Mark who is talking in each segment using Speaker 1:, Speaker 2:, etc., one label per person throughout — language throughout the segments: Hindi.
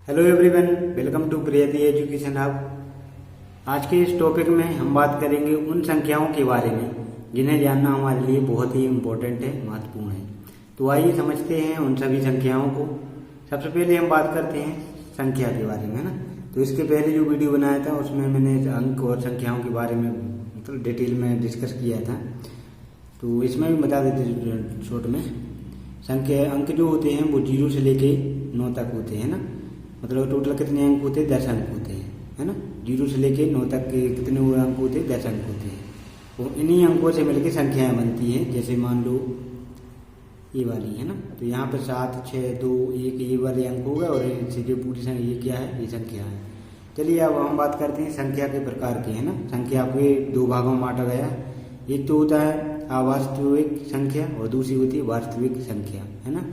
Speaker 1: Hello everyone, welcome to Priyati education hub. आज के इस टॉपिक में हम बात करेंगे उन संख्याओं के बारे में जिन्हें जानना हमारे लिए बहुत ही इम्पोर्टेंट है, महत्वपूर्ण है। तो आइए समझते हैं उन सभी संख्याओं को। सबसे पहले हम बात करते हैं संख्या के बारे में, है ना। तो इसके पहले जो वीडियो बनाया था उसमें मैंने अंक और संख्याओं के बारे में मतलब डिटेल में डिस्कस किया था, तो इसमें भी बता देते शॉर्ट में। संख्या अंक जो होते हैं वो 0 से लेके 9 तक होते हैं ना। मतलब टोटल कितने अंक होते हैं? 10 अंक होते हैं, है ना। 0 से लेके 9 तक के कितने अंक होते हैं? 10 अंक होते हैं। और इन्हीं अंकों से मिलकर संख्याएं बनती हैं। जैसे मान लो ये वाली है ना, तो यहाँ पर 7, 6, 2, 1 ये वाले अंक होगा और इनसे जो पूरी संख्या ये क्या है? ये संख्या है। चलिए अब हम बात करते हैं संख्या के प्रकार के, है ना। संख्या को 2 भागों में बांटा गया। एक तो होता है अवास्तविक संख्या और दूसरी होती है वास्तविक संख्या, है ना।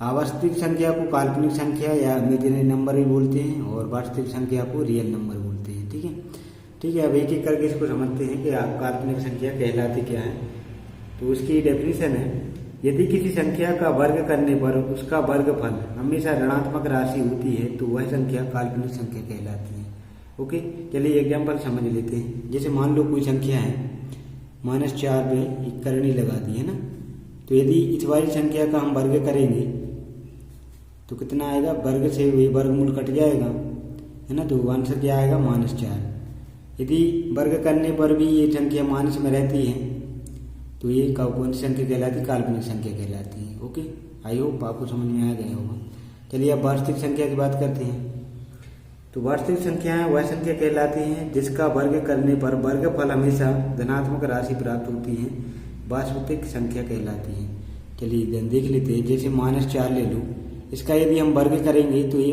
Speaker 1: अवास्तविक संख्या को काल्पनिक संख्या या इमेजिनरी नंबर भी बोलते हैं और वास्तविक संख्या को रियल नंबर बोलते हैं। ठीक है। अब एक एक करके इसको समझते हैं कि काल्पनिक संख्या कहलाती क्या है। तो उसकी डेफिनेशन है, यदि किसी संख्या का वर्ग करने पर उसका वर्गफल हमेशा ऋणात्मक राशि होती है तो वह संख्या काल्पनिक संख्या कहलाती है। ओके, चलिए एग्जाम्पल समझ लेते हैं। जैसे मान लो कोई संख्या है -4 पे एक करनी लगा दी, है ना। तो यदि इस वाली संख्या का हम वर्ग करेंगे तो कितना आएगा? वर्ग से वही वर्गमूल कट जाएगा, है ना। तो आंसर क्या आएगा? -4। यदि वर्ग करने पर भी ये संख्या माइनस में रहती है तो ये कौन सी संख्या कहलाती है? काल्पनिक संख्या कहलाती है। ओके, आई होप आपको समझ में आ गया होगा। चलिए अब वास्तविक संख्या की बात करते हैं। तो वास्तविक संख्याएं वह संख्या कहलाती हैं जिसका वर्ग करने पर वर्गफल हमेशा धनात्मक राशि प्राप्त होती है, वास्तविक संख्या कहलाती है। चलिए देख लेते हैं। जैसे -4 ले लो, इसका यदि हम वर्ग करेंगे तो ये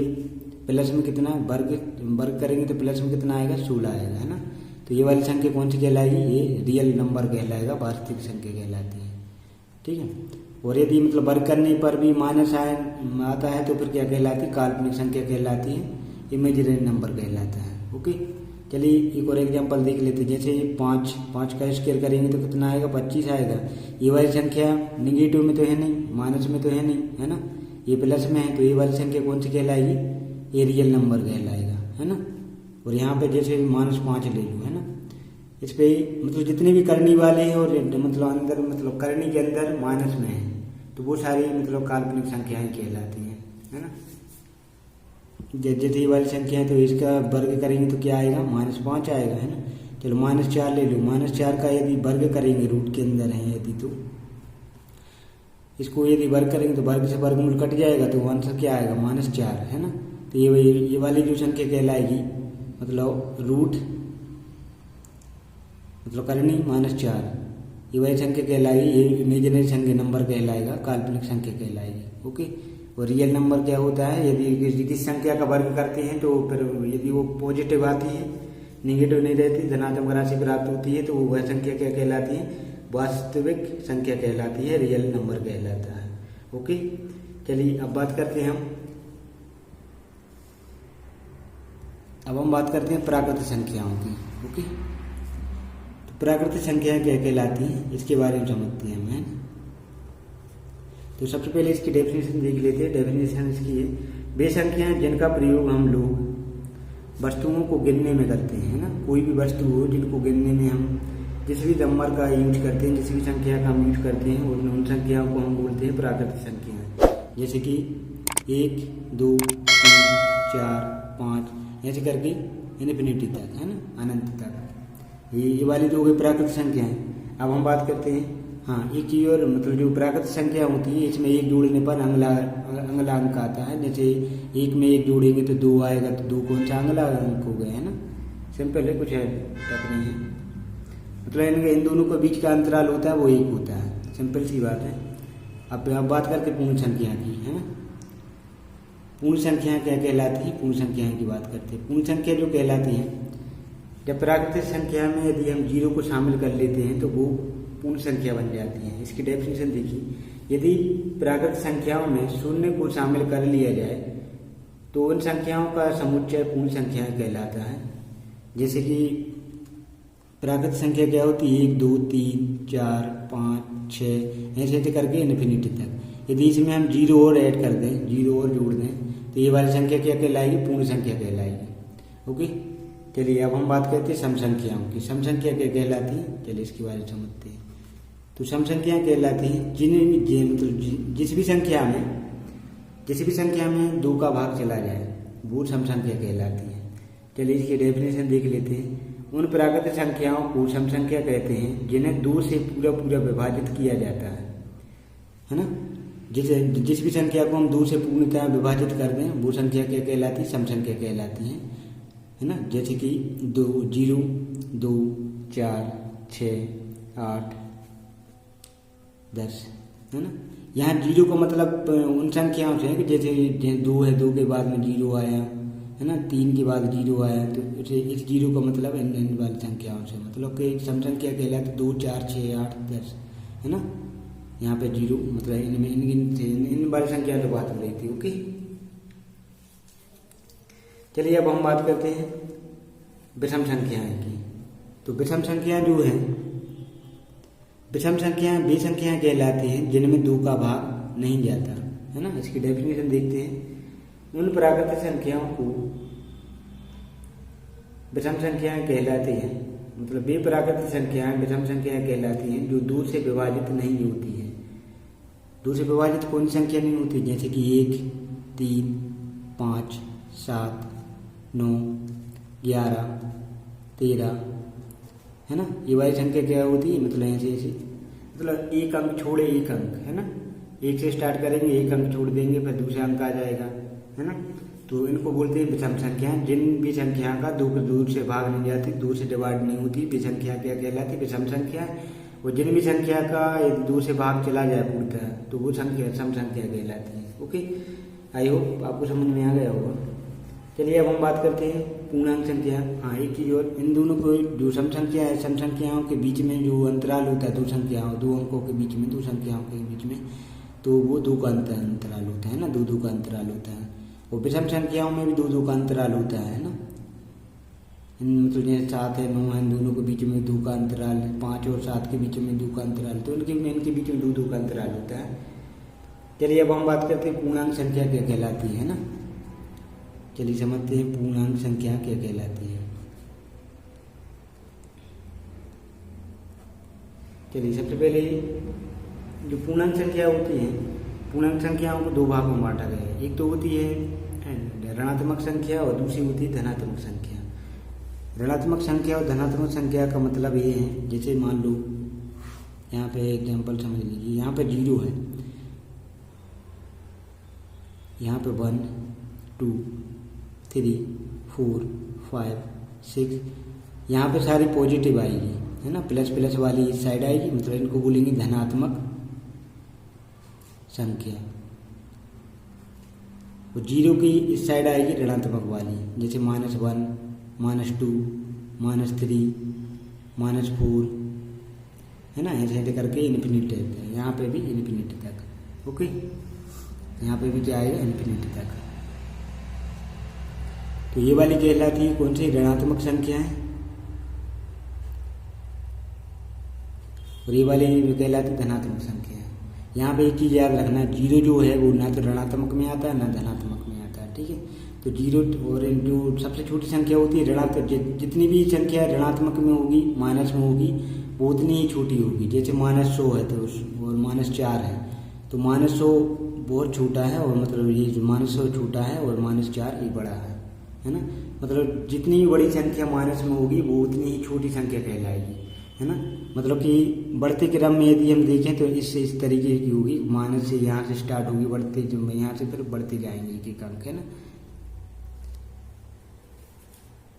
Speaker 1: प्लस में कितना वर्ग करेंगे तो प्लस में कितना आएगा? 16 आएगा, है ना। तो ये वाली संख्या कौन सी कहलाएगी? ये रियल नंबर कहलाएगा, वास्तविक संख्या कहलाती है। ठीक है। और यदि मतलब वर्ग करने पर भी माइनस आता है तो फिर क्या कहलाती है? काल्पनिक संख्या कहलाती है, इमेजिनरी नंबर कहलाता है। ओके, चलिए एक और एग्जांपल देख लेते हैं। जैसे 5 का स्क्वायर करेंगे तो कितना आएगा? 25 आएगा। ये वाली संख्या निगेटिव में तो है नहीं, माइनस में तो है नहीं, है ना। ये प्लस में है तो ये वाली संख्या कौन सी कहलाएगी? ये रियल नंबर कहलाएगा, है ना। और यहाँ पे जैसे -5 ले लो, है ना। इस पे मतलब जितने भी करनी वाले हैं और मतलब अंदर मतलब करनी के अंदर माइनस में है तो वो सारी मतलब काल्पनिक संख्याएं कहलाती हैं, है ना। जैसे ये वाली संख्या है तो इसका वर्ग करेंगे तो क्या आएगा? -5 आएगा, है ना। चलो -4 ले लो। -4 का यदि वर्ग करेंगे, रूट के अंदर है यदि, तो इसको यदि वर्ग करेंगे तो वर्ग से वर्गमूल कट जाएगा तो आंसर क्या आएगा? -4, है ना। तो ये वाली जो संख्या कहलाएगी मतलब रूट मतलब करनी -4, ये वाली संख्या कहलाएगी, ये इमेजिनरी संख्या नंबर कहलाएगा, काल्पनिक संख्या कहलाएगी। ओके। और रियल नंबर क्या होता है? यदि किसी संख्या का वर्ग करते हैं तो फिर यदि वो पॉजिटिव आती है, निगेटिव नहीं रहती, धनात्मक राशि प्राप्त होती है तो वह संख्या क्या कहलाती है? वास्तविक संख्या कहलाती है, रियल नंबर कहलाता है। ओके, चलिए अब बात करते हैं हम बात करते हैं प्राकृतिक संख्याओं की। ओके, तो प्राकृतिक संख्याएं क्या कहलाती हैं इसके बारे में समझते हैं हम। तो सबसे पहले इसकी डेफिनेशन देख लेते हैं। डेफिनेशन इसकी है, वे संख्याएं जिनका प्रयोग हम लोग वस्तुओं को गिनने में करते हैं, ना। कोई भी वस्तु हो जिनको गिनने में हम जिस भी नंबर का यूज करते हैं, जिस भी संख्या का हम यूज करते हैं उन संख्याओं को हम बोलते हैं प्राकृतिक संख्याएं। जैसे कि 1, 2, 3, 4, 5 ऐसे करके इन्फिनिटी तक, है ना, अनंत तक। ये वाली जो हो गई प्राकृतिक संख्या है। अब हम बात करते हैं, हाँ, एक चीज और मतलब जो प्राकृतिक संख्या होती है इसमें 1 जोड़ने पर अगला अंक आता है। जैसे 1 में 1 जोड़ेंगे तो 2 आएगा, तो 2 कौन सा अगला अंक हो गया, है ना। सिंपल है, कुछ है तक नहीं है। मतलब इन दोनों के बीच का अंतराल होता है वो 1 होता है, सिंपल सी बात है। अब बात करते पूर्ण संख्या की, है ना। पूर्ण संख्या क्या कहलाती है? पूर्ण संख्याएं की बात करते हैं। पूर्ण संख्या जो कहलाती है, जब प्राकृतिक संख्या में यदि हम 0 को शामिल कर लेते हैं तो वो पूर्ण संख्या बन जाती है। इसकी डेफिनेशन देखिए, यदि प्राकृतिक संख्याओं में 0 को शामिल कर लिया जाए तो उन संख्याओं का समुच्चय पूर्ण संख्याएं कहलाता है। जैसे कि प्राकृतिक संख्या क्या होती है? 1, 2, 3, 4, 5, 6 ऐसे करके इन्फिनिटी तक। यदि इसमें हम 0 और ऐड कर दें, 0 और जोड़ दें तो ये वाली संख्या क्या कहलाएगी? पूर्ण संख्या कहलाएगी। ओके, चलिए अब हम बात करते हैं सम संख्याओं की। सम संख्या क्या कहलाती है? चलिए इसके बारे में समझते हैं। तो सम संख्या कहलाती है मतलब जिस भी संख्या में 2 का भाग चला जाए वो सम संख्या कहलाती है। चलिए इसकी डेफिनेशन देख लेते हैं। उन प्राकृतिक संख्याओं को सम संख्या कहते हैं जिन्हें 2 से पूरा पूरा विभाजित किया जाता है ना। जिस भी संख्या को हम 2 से पूर्णतः विभाजित कर दें वो संख्या क्या कहलाती है? सम संख्या कहलाती है ना। जैसे कि 2, 0, 2, 4, 6, 8, 10 है ना। यहाँ 0 का मतलब उन संख्याओं से है कि जैसे 2 है, 2 के बाद में 0 आया है ना, 3 के बाद 0 आया, तो इस 0 का मतलब इन वाली संख्याओं से मतलब कि सम संख्या कहलाती 2, 4, 6, 8, 10 है ना। यहाँ पे 0 मतलब इनमें इन वाली संख्या से बात हो रही थी। ओके, चलिए अब हम बात करते हैं विषम संख्याएं की। तो विषम संख्याएं जो है, विषम संख्याएं वे संख्याएं कहलाती हैं जिनमें 2 का भाग नहीं जाता है ना। इसकी डेफिनेशन देखते हैं। उन प्राकृतिक संख्याओं को विषम संख्याएं कहलाती हैं, मतलब वे प्राकृतिक संख्याएं विषम संख्याएं कहलाती हैं जो 2 से विभाजित नहीं होती है। 2 से विभाजित कौन सी संख्या नहीं होती? जैसे कि 1, 3, 5, 7, 9, 11, 13 है ना। ये वाली संख्या क्या होती है? मतलब ऐसे मतलब एक अंक छोड़े एक अंक है ना। 1 से स्टार्ट करेंगे, एक अंक छोड़ देंगे, फिर दूसरा अंक आ जाएगा है ना। तो इनको बोलते हैं विषम संख्याएं। जिन भी संख्या का 2 से भाग नहीं जाती, 2 से डिवाइड नहीं होती, वे संख्या क्या कहलाती? विषम संख्या। और जिन भी संख्या का 2 से भाग चला जाए पूर्णतः तो वो संख्या सम संख्या कहलाती है। ओके, आई होप आपको समझ में आ गया होगा। चलिए अब हम बात करते हैं पूर्णांक संख्या। हाँ, एक चीज और, इन दोनों को जो सम संख्या है, सम संख्याओं के बीच में जो अंतराल होता है 2 संख्याओं, 2 अंकों के बीच में, 2 संख्याओं के बीच में, तो वो 2 का अंतराल होता है ना। 2 का अंतराल होता है। और विषम संख्याओं में भी 2 का अंतराल होता है ना। मतलब जैसे 7 है, 9 है, इन दोनों के बीच में 2 का अंतराल, 5 और 7 के बीच में 2 का अंतराल, तो इनके बीच में 2 का अंतराल होता है। चलिए अब हम बात करते हैं पूर्णांक संख्या क्या कहलाती है ना। चलिए समझते हैं पूर्णांक संख्या क्या कहलाती है। चलिए सबसे पहले जो पूर्णांक संख्या होती है, पूर्णांक संख्याओं को 2 भागों में बांटा गया है। एक तो होती है ऋणात्मक संख्या और दूसरी होती है धनात्मक संख्या। ऋणात्मक संख्या और धनात्मक संख्या का मतलब ये है, जैसे मान लो यहाँ पे एग्जांपल समझ लीजिए, यहाँ पे 0 है, यहाँ पे 1, 2, 3, 4, 5, 6, यहाँ पे सारी पॉजिटिव आएगी है ना। प्लस प्लस वाली इस साइड आएगी, मतलब इनको बोलेंगे धनात्मक संख्या। और 0 की इस साइड आएगी ऋणात्मक वाली, जैसे -1, -2, -3, -4 है ना। ऐसे करके इन्फिनिटी तक, यहाँ पे भी इन्फिनिटी तक। ओके, यहाँ पे भी क्या आएगा? इन्फिनिटी तक। तो ये वाली कहलाती है कौन सी? ऋणात्मक संख्या है। और ये वाली कहलाती धनात्मक संख्या है। यहाँ पे एक चीज़ याद रखना, 0 जो है वो ना तो ऋणात्मक में आता है ना धनात्मक में आता है। ठीक है, तो 0 और जो सबसे छोटी संख्या होती है ऋणात्मक, जितनी भी संख्या ऋणात्मक में होगी, माइनस में होगी, वो उतनी ही छोटी होगी। जैसे -100 है तो और -4 है, तो -100 बहुत छोटा है, और मतलब ये जो -100 छोटा है और -4 ये बड़ा है ना। मतलब जितनी भी बड़ी संख्या माइनस में होगी वो उतनी ही छोटी संख्या कहलाएगी है ना। मतलब कि बढ़ते क्रम में यदि हम देखें तो इस तरीके की होगी, माइनस से यहाँ से स्टार्ट होगी, बढ़ते जो यहाँ से फिर बढ़ते जाएंगे एक अंक है ना।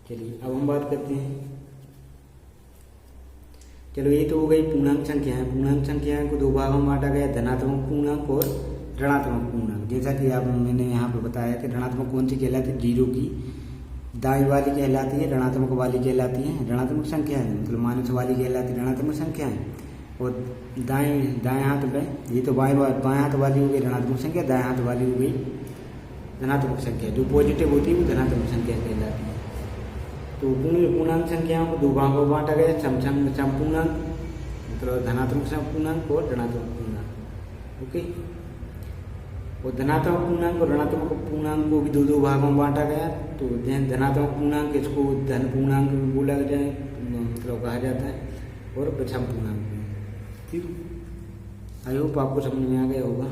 Speaker 1: चलिए अब हम बात करते हैं, चलो ये तो हो गई पूर्णांक संख्याएं। पूर्णांक संख्याएं को 2 भागों में बांटा गया, धनात्मक पूर्णांक और ऋणात्मक पूर्णांक। जैसा कि मैंने यहाँ पे बताया कि ऋणात्मक कौन सी कहलाती है? 0 की दाईं वाली कहलाती है, ऋणात्मक वाली कहलाती है ऋणात्मक संख्या है, मतलब माइनस वाली कहलाती है ऋणात्मक संख्या है। और दाएं हाथ में, ये तो बाएं हाथ वाली हो गई ऋणात्मक संख्या, दाएं हाथ वाली हो गई धनात्मक संख्या। जो पॉजिटिव होती है वो धनात्मक संख्या कहलाती है। तो पूर्णांक संख्याओं को 2 भागों में बांटा गया, समपूर्णांक मतलब धनात्मक पूर्णांक और ऋणात्मक पूर्णांक। ओके, और धनात्मक पूर्णांक और ऋणात्मक पूर्णांक को भी दो दो भागों में बांटा गया। तो धनात्मक पूर्णांक इसको धन पूर्णांक भी बोला जाए, मतलब कहा जाता है, और विषम पूर्णांक भी। ठीक, आई होप आपको समझ में आ गया होगा।